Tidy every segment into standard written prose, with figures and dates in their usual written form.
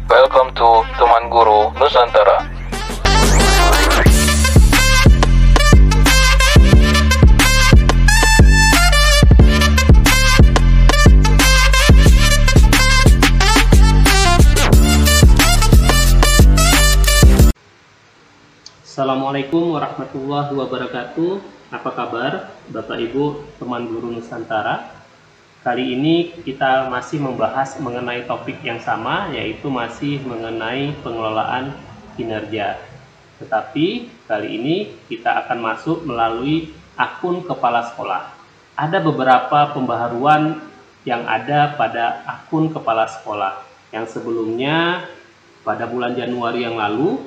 Welcome to Teman Guru Nusantara. Assalamualaikum warahmatullahi wabarakatuh. Apa kabar Bapak Ibu Teman Guru Nusantara? Kali ini kita masih membahas mengenai topik yang sama, yaitu masih mengenai pengelolaan kinerja. Tetapi kali ini kita akan masuk melalui akun kepala sekolah. Ada beberapa pembaharuan yang ada pada akun kepala sekolah. Yang sebelumnya pada bulan Januari yang lalu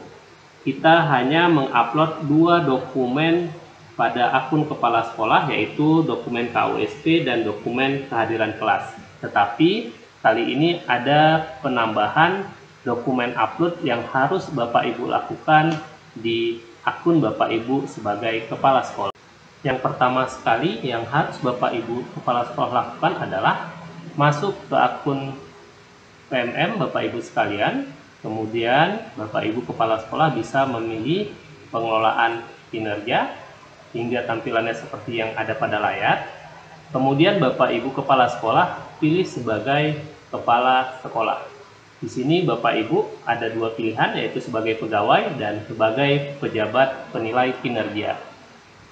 kita hanya mengupload 2 dokumen pada akun kepala sekolah, yaitu dokumen KUSP dan dokumen kehadiran kelas. Tetapi kali ini ada penambahan dokumen upload yang harus Bapak Ibu lakukan di akun Bapak Ibu sebagai kepala sekolah. Yang pertama sekali yang harus Bapak Ibu kepala sekolah lakukan adalah masuk ke akun PMM Bapak Ibu sekalian. Kemudian Bapak Ibu kepala sekolah bisa memilih pengelolaan kinerja hingga tampilannya seperti yang ada pada layar. Kemudian Bapak Ibu kepala sekolah pilih sebagai kepala sekolah. Di sini Bapak Ibu ada 2 pilihan, yaitu sebagai pegawai dan sebagai pejabat penilai kinerja.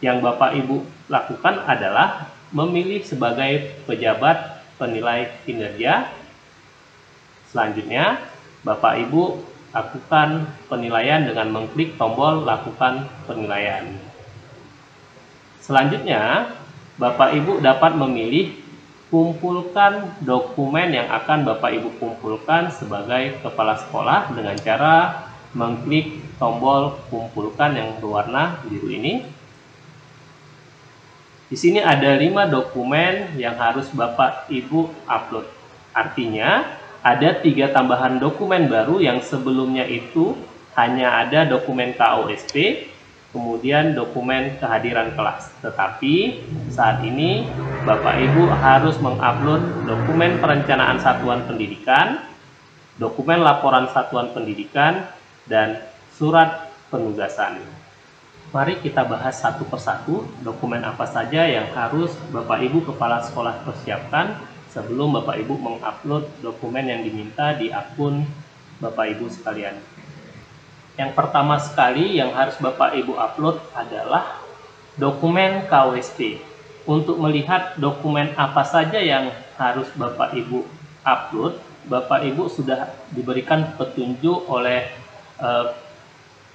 Yang Bapak Ibu lakukan adalah memilih sebagai pejabat penilai kinerja. Selanjutnya Bapak Ibu lakukan penilaian dengan mengklik tombol lakukan penilaian. Selanjutnya, Bapak Ibu dapat memilih kumpulkan dokumen yang akan Bapak Ibu kumpulkan sebagai kepala sekolah dengan cara mengklik tombol kumpulkan yang berwarna biru ini. Di sini ada 5 dokumen yang harus Bapak Ibu upload. Artinya, ada 3 tambahan dokumen baru yang sebelumnya itu hanya ada dokumen KUSP, kemudian dokumen kehadiran kelas. Tetapi saat ini Bapak Ibu harus mengupload dokumen perencanaan satuan pendidikan, dokumen laporan satuan pendidikan, dan surat penugasan. Mari kita bahas satu persatu dokumen apa saja yang harus Bapak Ibu kepala sekolah persiapkan sebelum Bapak Ibu mengupload dokumen yang diminta di akun Bapak Ibu sekalian. Yang pertama sekali yang harus Bapak Ibu upload adalah dokumen KUSP. Untuk melihat dokumen apa saja yang harus Bapak Ibu upload, Bapak Ibu sudah diberikan petunjuk oleh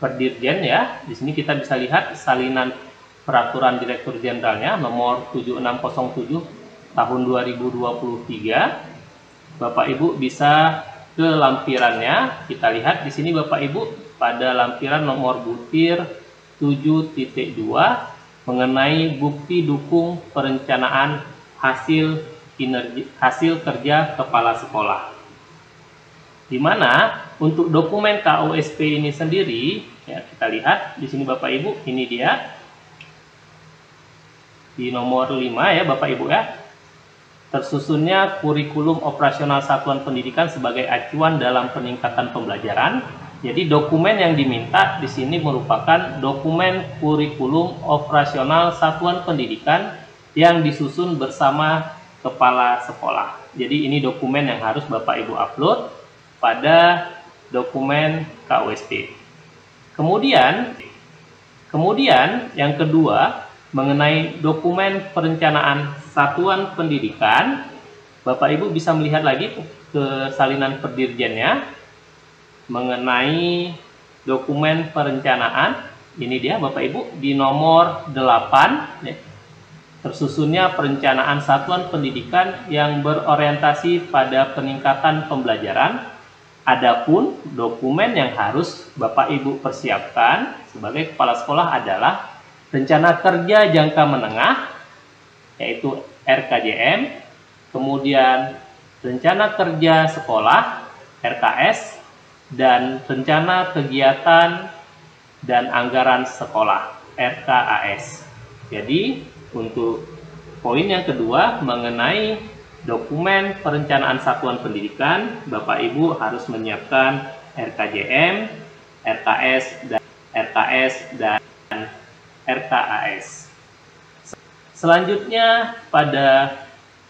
Perdirjen ya. Di sini kita bisa lihat salinan peraturan Direktur Jenderalnya nomor 7607 tahun 2023. Bapak Ibu bisa ke lampirannya. Kita lihat di sini Bapak Ibu pada lampiran nomor butir 7.2 mengenai bukti dukung perencanaan hasil kerja kepala sekolah. Di mana untuk dokumen KUSP ini sendiri, ya kita lihat di sini Bapak Ibu, ini dia di nomor 5 ya Bapak Ibu ya. Tersusunnya kurikulum operasional satuan pendidikan sebagai acuan dalam peningkatan pembelajaran. Jadi dokumen yang diminta di sini merupakan dokumen kurikulum operasional satuan pendidikan yang disusun bersama kepala sekolah. Jadi ini dokumen yang harus Bapak Ibu upload pada dokumen KUSP. Kemudian yang kedua mengenai dokumen perencanaan satuan pendidikan, Bapak Ibu bisa melihat lagi ke salinan Perdirjennya mengenai dokumen perencanaan. Ini dia Bapak Ibu di nomor 8 ya. Tersusunnya perencanaan satuan pendidikan yang berorientasi pada peningkatan pembelajaran. Adapun dokumen yang harus Bapak Ibu persiapkan sebagai kepala sekolah adalah rencana kerja jangka menengah, yaitu RKJM, kemudian rencana kerja sekolah, RKS, dan rencana kegiatan dan anggaran sekolah, RKAS. Jadi, untuk poin yang kedua mengenai dokumen perencanaan satuan pendidikan, Bapak Ibu harus menyiapkan RKJM, RKS, dan RKAS. Selanjutnya pada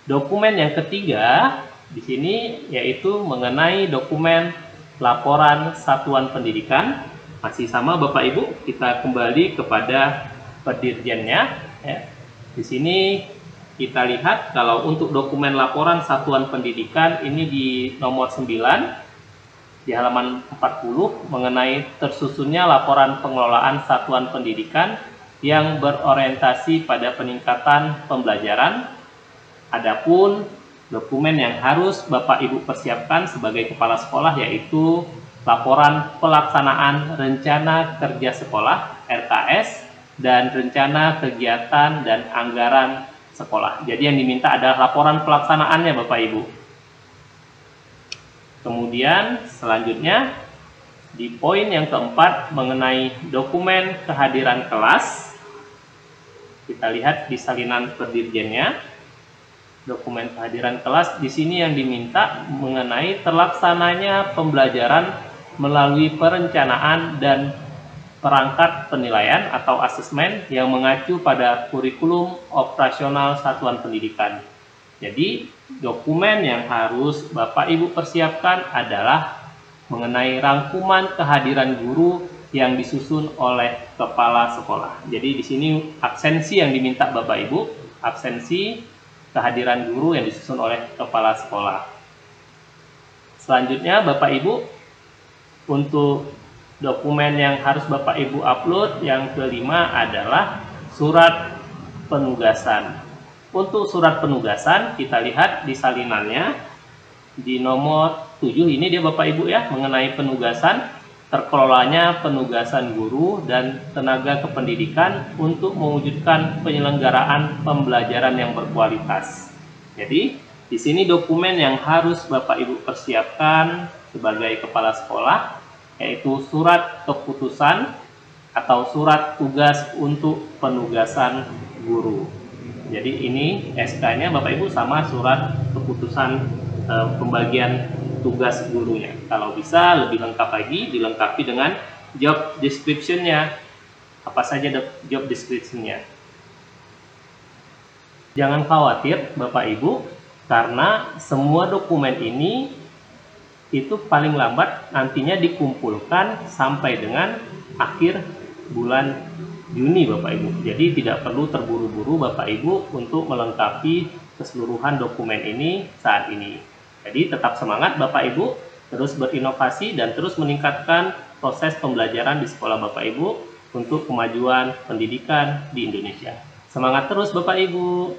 dokumen yang ketiga di sini yaitu mengenai dokumen laporan satuan pendidikan. Masih sama Bapak Ibu, kita kembali kepada pendirjennya. Ya. Di sini kita lihat kalau untuk dokumen laporan satuan pendidikan ini di nomor 9 di halaman 40 mengenai tersusunnya laporan pengelolaan satuan pendidikan yang berorientasi pada peningkatan pembelajaran. Adapun dokumen yang harus Bapak Ibu persiapkan sebagai kepala sekolah yaitu laporan pelaksanaan rencana kerja sekolah RKS dan rencana kegiatan dan anggaran sekolah. Jadi yang diminta adalah laporan pelaksanaannya Bapak Ibu. Kemudian selanjutnya di poin yang keempat mengenai dokumen kehadiran kelas. Kita lihat di salinan pendirjennya. Dokumen kehadiran kelas di sini yang diminta mengenai terlaksananya pembelajaran melalui perencanaan dan perangkat penilaian atau asesmen yang mengacu pada kurikulum operasional satuan pendidikan. Jadi, dokumen yang harus Bapak Ibu persiapkan adalah mengenai rangkuman kehadiran guru yang disusun oleh kepala sekolah. Jadi di sini absensi yang diminta Bapak Ibu, absensi kehadiran guru yang disusun oleh kepala sekolah. Selanjutnya Bapak Ibu, untuk dokumen yang harus Bapak Ibu upload yang kelima adalah surat penugasan. Untuk surat penugasan kita lihat di salinannya di nomor 7 ini dia Bapak Ibu ya, mengenai penugasan, terkelolanya penugasan guru dan tenaga kependidikan untuk mewujudkan penyelenggaraan pembelajaran yang berkualitas. Jadi di sini dokumen yang harus Bapak Ibu persiapkan sebagai kepala sekolah yaitu surat keputusan atau surat tugas untuk penugasan guru. Jadi ini SK-nya Bapak Ibu sama surat keputusan pembagian tugas gurunya. Kalau bisa lebih lengkap lagi, dilengkapi dengan job description-nya. Apa saja job description-nya. Jangan khawatir Bapak Ibu, karena semua dokumen ini itu paling lambat nantinya dikumpulkan sampai dengan akhir bulan Juni Bapak Ibu. Jadi tidak perlu terburu-buru Bapak Ibu untuk melengkapi keseluruhan dokumen ini saat ini. Jadi tetap semangat Bapak Ibu, terus berinovasi dan terus meningkatkan proses pembelajaran di sekolah Bapak Ibu untuk kemajuan pendidikan di Indonesia. Semangat terus Bapak Ibu.